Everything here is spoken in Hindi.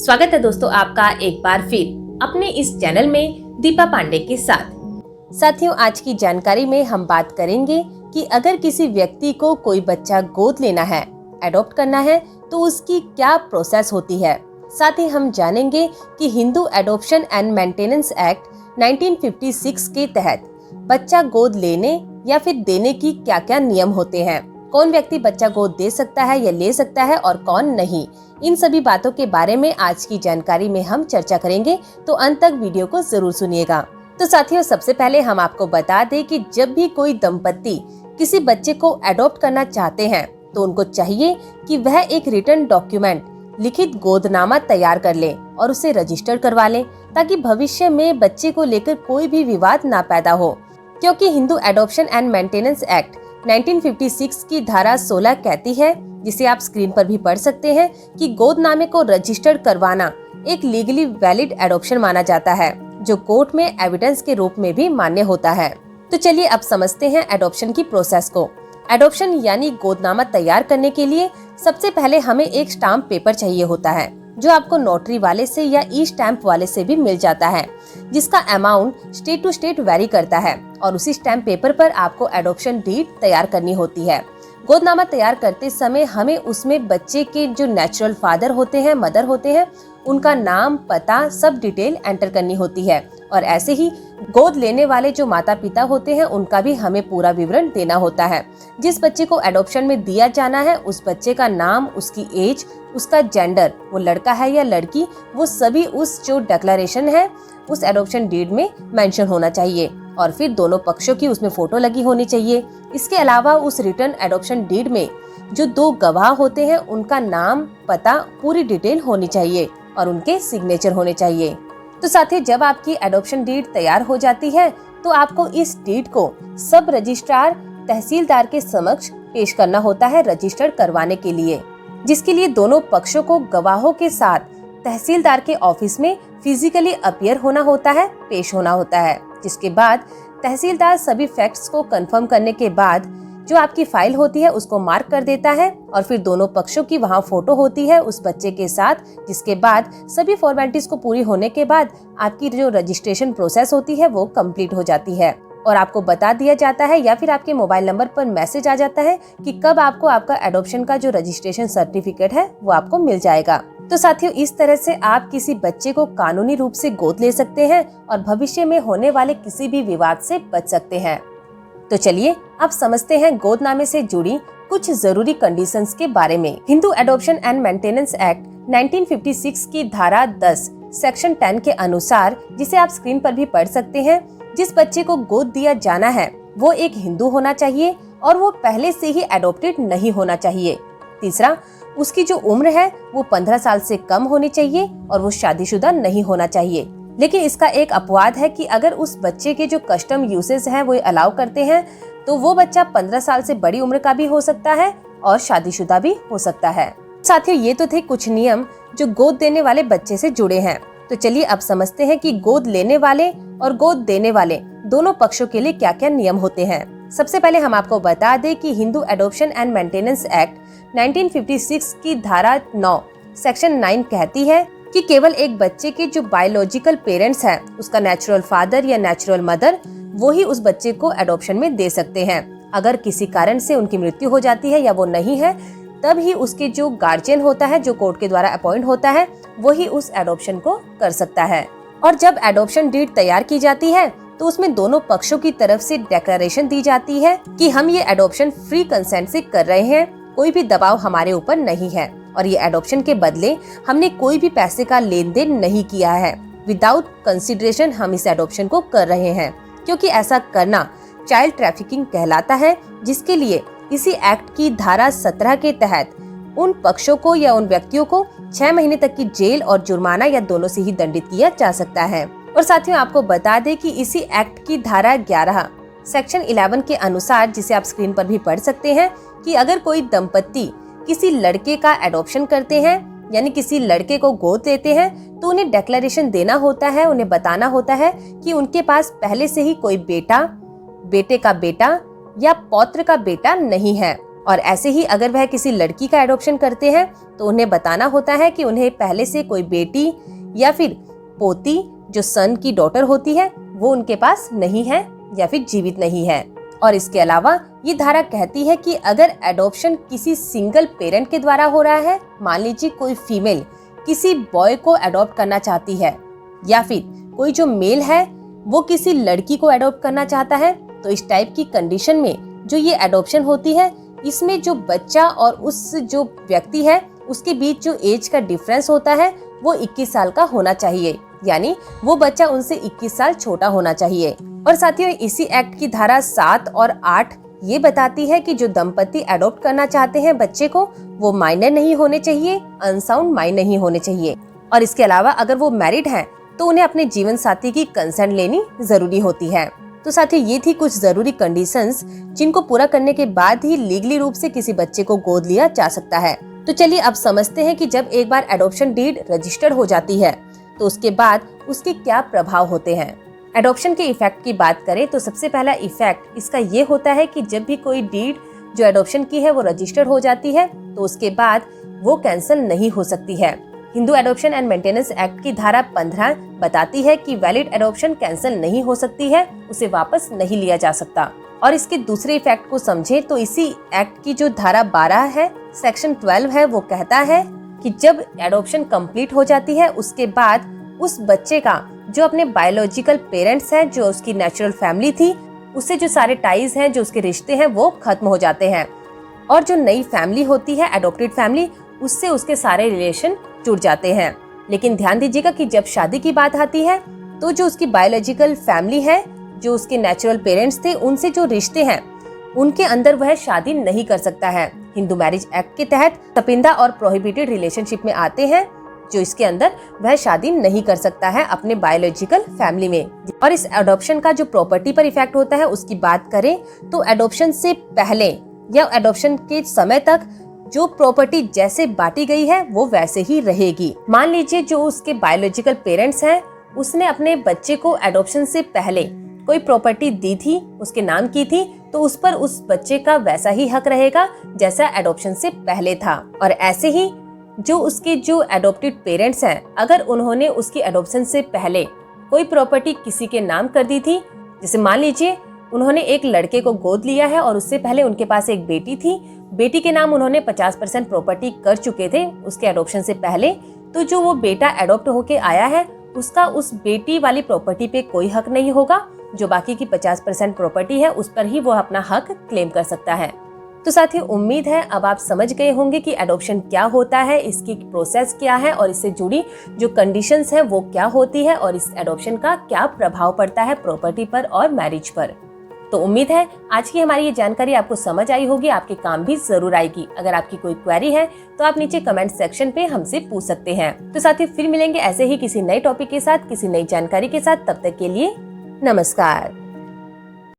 स्वागत है दोस्तों आपका एक बार फिर अपने इस चैनल में दीपा पांडे के साथ। साथियों, आज की जानकारी में हम बात करेंगे कि अगर किसी व्यक्ति को कोई बच्चा गोद लेना है, एडॉप्ट करना है, तो उसकी क्या प्रोसेस होती है। साथ ही हम जानेंगे कि Hindu adoption and maintenance act 1956 के तहत बच्चा गोद लेने या फिर देने की क्या क्या नियम होते हैं, कौन व्यक्ति बच्चा गोद दे सकता है या ले सकता है और कौन नहीं। इन सभी बातों के बारे में आज की जानकारी में हम चर्चा करेंगे, तो अंत तक वीडियो को जरूर सुनिएगा। तो साथियों, सबसे पहले हम आपको बता दें कि जब भी कोई दंपत्ति किसी बच्चे को एडॉप्ट करना चाहते हैं तो उनको चाहिए कि वह एक रिटन डॉक्यूमेंट, लिखित गोदनामा तैयार कर ले और उसे रजिस्टर करवा लें, ताकि भविष्य में बच्चे को लेकर कोई भी विवाद ना पैदा हो। क्योंकि Hindu adoption and maintenance act 1956 की धारा 16 कहती है, जिसे आप स्क्रीन पर भी पढ़ सकते हैं, कि गोदनामे को रजिस्टर्ड करवाना एक लीगली वैलिड एडॉप्शन माना जाता है, जो कोर्ट में एविडेंस के रूप में भी मान्य होता है। तो चलिए अब समझते हैं एडॉप्शन की प्रोसेस को। एडॉप्शन यानी गोदनामा तैयार करने के लिए सबसे पहले हमें एक स्टाम्प पेपर चाहिए होता है, जो आपको नोटरी वाले से या ई स्टैम्प वाले से भी मिल जाता है, जिसका amount state to state vary करता है। और उसी स्टैम्प पेपर पर आपको एडॉप्शन डीड तैयार करनी होती है। गोदनामा तैयार करते समय हमें उसमें बच्चे के जो नेचुरल फादर होते हैं, मदर होते हैं, उनका नाम, पता, सब डिटेल एंटर करनी होती है। और ऐसे ही गोद लेने वाले जो माता पिता होते हैं, उनका भी हमें पूरा विवरण देना होता है। जिस बच्चे को एडॉप्शन में दिया जाना है, उस बच्चे का नाम, उसकी एज, उसका जेंडर, वो लड़का है या लड़की, वो सभी उस जो डिक्लेरेशन है उस एडॉप्शन डीड में मेंशन होना चाहिए। और फिर दोनों पक्षों की उसमें फोटो लगी होनी चाहिए। इसके अलावा उस रिटर्न एडॉप्शन डीड में जो दो गवाह होते हैं, उनका नाम, पता, पूरी डिटेल होनी चाहिए और उनके सिग्नेचर होने चाहिए। तो साथ ही जब आपकी एडॉप्शन डीड तैयार हो जाती है, तो आपको इस डीड को सब रजिस्ट्रार तहसीलदार के समक्ष पेश करना होता है रजिस्टर्ड करवाने के लिए, जिसके लिए दोनों पक्षों को गवाहों के साथ तहसीलदार के ऑफिस में फिजिकली अपीयर होना होता है, पेश होना होता है। जिसके बाद तहसीलदार सभी फैक्ट्स को कंफर्म करने के बाद जो आपकी फाइल होती है उसको मार्क कर देता है, और फिर दोनों पक्षों की वहाँ फोटो होती है उस बच्चे के साथ। जिसके बाद सभी फॉर्मेलिटीज को पूरी होने के बाद आपकी जो रजिस्ट्रेशन प्रोसेस होती है वो कंप्लीट हो जाती है, और आपको बता दिया जाता है या फिर आपके मोबाइल नंबर पर मैसेज आ जाता है कि कब आपको आपका एडॉप्शन का जो रजिस्ट्रेशन सर्टिफिकेट है वो आपको मिल जाएगा। तो साथियों, इस तरह से आप किसी बच्चे को कानूनी रूप से गोद ले सकते हैं और भविष्य में होने वाले किसी भी विवाद से बच सकते हैं। तो चलिए अब समझते हैं गोदनामे से जुड़ी कुछ जरूरी कंडीशंस के बारे में। Hindu adoption and maintenance act 1956 की धारा 10 सेक्शन 10 के अनुसार, जिसे आप स्क्रीन पर भी पढ़ सकते हैं, जिस बच्चे को गोद दिया जाना है वो एक हिंदू होना चाहिए और वो पहले से ही एडॉप्टेड नहीं होना चाहिए। तीसरा, उसकी जो उम्र है वो 15 साल से कम होनी चाहिए और वो शादीशुदा नहीं होना चाहिए। लेकिन इसका एक अपवाद है कि अगर उस बच्चे के जो कस्टम यूसेज हैं वो अलाउ करते हैं, तो वो बच्चा 15 साल से बड़ी उम्र का भी हो सकता है और शादीशुदा भी हो सकता है। साथियों, ये तो थे कुछ नियम जो गोद देने वाले बच्चे से जुड़े हैं। तो चलिए अब समझते हैं कि गोद लेने वाले और गोद देने वाले दोनों पक्षों के लिए क्या क्या नियम होते हैं। सबसे पहले हम आपको बता दें कि Hindu adoption and maintenance act 1956 की धारा 9 सेक्शन 9 कहती है कि केवल एक बच्चे के जो बायोलॉजिकल पेरेंट्स हैं, उसका नेचुरल फादर या नेचुरल मदर, वो ही उस बच्चे को एडॉप्शन में दे सकते हैं। अगर किसी कारण से उनकी मृत्यु हो जाती है या वो नहीं है, तब ही उसके जो गार्जियन होता है, जो कोर्ट के द्वारा अपॉइंट होता है, वही उस एडॉप्शन को कर सकता है। और जब एडॉप्शन डीड तैयार की जाती है, तो उसमें दोनों पक्षों की तरफ से डिक्लेरेशन दी जाती है कि हम ये एडॉप्शन फ्री कंसेंट से कर रहे हैं, कोई भी दबाव हमारे ऊपर नहीं है, और ये एडॉप्शन के बदले हमने कोई भी पैसे का लेन देन नहीं किया है। विदाउट कंसिडरेशन हम इस एडॉप्शन को कर रहे हैं, क्योंकि ऐसा करना चाइल्ड ट्रैफिकिंग कहलाता है, जिसके लिए इसी एक्ट की धारा 17 के तहत उन पक्षों को या उन व्यक्तियों को 6 महीने तक की जेल और जुर्माना या दोनों से ही दंडित किया जा सकता है। और साथियों, आपको बता दें कि इसी एक्ट की धारा 11 सेक्शन 11 के अनुसार, जिसे आप स्क्रीन पर भी पढ़ सकते हैं, कि अगर कोई दंपत्ति किसी लड़के का एडॉप्शन करते हैं, यानी किसी लड़के को गोद लेते हैं, तो उन्हें डिक्लेरेशन देना होता है, उन्हें बताना होता है कि उनके पास पहले से ही कोई बेटा, बेटे का बेटा या पौत्र का बेटा नहीं है। और ऐसे ही अगर वह किसी लड़की का एडॉप्शन करते हैं तो उन्हें बताना होता है कि उन्हें पहले से कोई बेटी या फिर पोती जो सन की डॉटर होती है वो उनके पास नहीं है या फिर जीवित नहीं है। और इसके अलावा ये धारा कहती है कि अगर एडॉप्शन किसी सिंगल पेरेंट के द्वारा हो रहा है, मान लीजिए कोई फीमेल किसी बॉय को एडॉप्ट करना चाहती है या फिर कोई जो मेल है वो किसी लड़की को एडॉप्ट करना चाहता है, तो इस टाइप की कंडीशन में जो ये एडॉप्शन होती है इसमें जो बच्चा और उस जो व्यक्ति है उसके बीच जो एज का डिफरेंस होता है वो 21 साल का होना चाहिए, यानी वो बच्चा उनसे 21 साल छोटा होना चाहिए। और साथियों इसी एक्ट की धारा 7 और 8 ये बताती है कि जो दंपति एडॉप्ट करना चाहते हैं बच्चे को वो माइनर नहीं होने चाहिए, अनसाउंड माइंड नहीं होने चाहिए। और इसके अलावा अगर वो मैरिड हैं तो उन्हें अपने जीवन साथी की कंसेंट लेनी जरूरी होती है। तो साथियों ये थी कुछ जरूरी कंडीशंस जिनको पूरा करने के बाद ही लीगली रूप से किसी बच्चे को गोद लिया जा सकता है। तो चलिए अब समझते हैं कि जब एक बार एडॉप्शन डीड रजिस्टर्ड हो जाती है तो उसके बाद उसके क्या प्रभाव होते हैं। एडॉप्शन के इफेक्ट की बात करें तो सबसे पहला इफेक्ट इसका ये होता है कि जब भी कोई डीड जो एडॉप्शन की है वो रजिस्टर्ड हो जाती है तो उसके बाद वो कैंसिल नहीं हो सकती है। Hindu adoption and maintenance act की धारा 15 बताती है कि वैलिड एडॉप्शन कैंसिल नहीं हो सकती है, उसे वापस नहीं लिया जा सकता। और इसके दूसरे इफेक्ट को समझे तो इसी एक्ट की जो धारा 12 है सेक्शन 12 है वो कहता है कि जब एडॉप्शन कंप्लीट हो जाती है उसके बाद उस बच्चे का जो अपने बायोलॉजिकल पेरेंट्स हैं, जो उसकी नेचुरल फैमिली थी, उससे जो सारे टाइज हैं, जो उसके रिश्ते हैं वो खत्म हो जाते हैं और जो नई फैमिली होती है एडॉप्टेड फैमिली उससे उसके सारे रिलेशन जुड़ जाते हैं। लेकिन ध्यान दीजिएगा कि जब शादी की बात आती है तो जो उसकी बायोलॉजिकल फैमिली है, जो उसके नेचुरल पेरेंट्स थे, उनसे जो रिश्ते हैं उनके अंदर वह शादी नहीं कर सकता है। हिंदू मैरिज एक्ट के तहत तपिंदा और प्रोहिबिटेड रिलेशनशिप में आते हैं जो इसके अंदर वह शादी नहीं कर सकता है अपने बायोलॉजिकल फैमिली में। और इस एडॉप्शन का जो प्रॉपर्टी पर इफेक्ट होता है उसकी बात करें तो एडॉप्शन से पहले या एडॉप्शन के समय तक जो प्रॉपर्टी जैसे बांटी गई है वो वैसे ही रहेगी। मान लीजिए जो उसके बायोलॉजिकल पेरेंट्स हैं उसने अपने बच्चे को एडॉप्शन से पहले कोई प्रॉपर्टी दी थी, उसके नाम की थी, तो उस पर उस बच्चे का वैसा ही हक रहेगा जैसा एडॉप्शन से पहले था। और ऐसे ही जो उसके जो एडॉप्टेड पेरेंट्स हैं अगर उन्होंने उसकी एडॉप्शन से पहले कोई प्रॉपर्टी किसी के नाम कर दी थी, जैसे मान लीजिए उन्होंने एक लड़के को गोद लिया है और उससे पहले उनके पास एक बेटी थी, बेटी के नाम उन्होंने 50% प्रॉपर्टी कर चुके थे उसके एडॉप्शन से पहले, तो जो वो बेटा एडॉप्ट होके आया है उसका उस बेटी वाली प्रॉपर्टी पे कोई हक नहीं होगा। जो बाकी की 50% प्रॉपर्टी है उस पर ही वो अपना हक क्लेम कर सकता है। तो साथियों उम्मीद है अब आप समझ गए होंगे कि एडॉप्शन क्या होता है, इसकी प्रोसेस क्या है और इससे जुड़ी जो कंडीशंस है वो क्या होती है और इस एडॉप्शन का क्या प्रभाव पड़ता है प्रॉपर्टी पर और मैरिज पर। तो उम्मीद है आज की हमारी ये जानकारी आपको समझ आई होगी, आपके काम भी जरूर आएगी। अगर आपकी कोई क्वेरी है तो आप नीचे कमेंट सेक्शन पे हमसे पूछ सकते हैं। तो साथियों फिर मिलेंगे ऐसे ही किसी नए टॉपिक के साथ, किसी नई जानकारी के साथ। तब तक के लिए नमस्कार।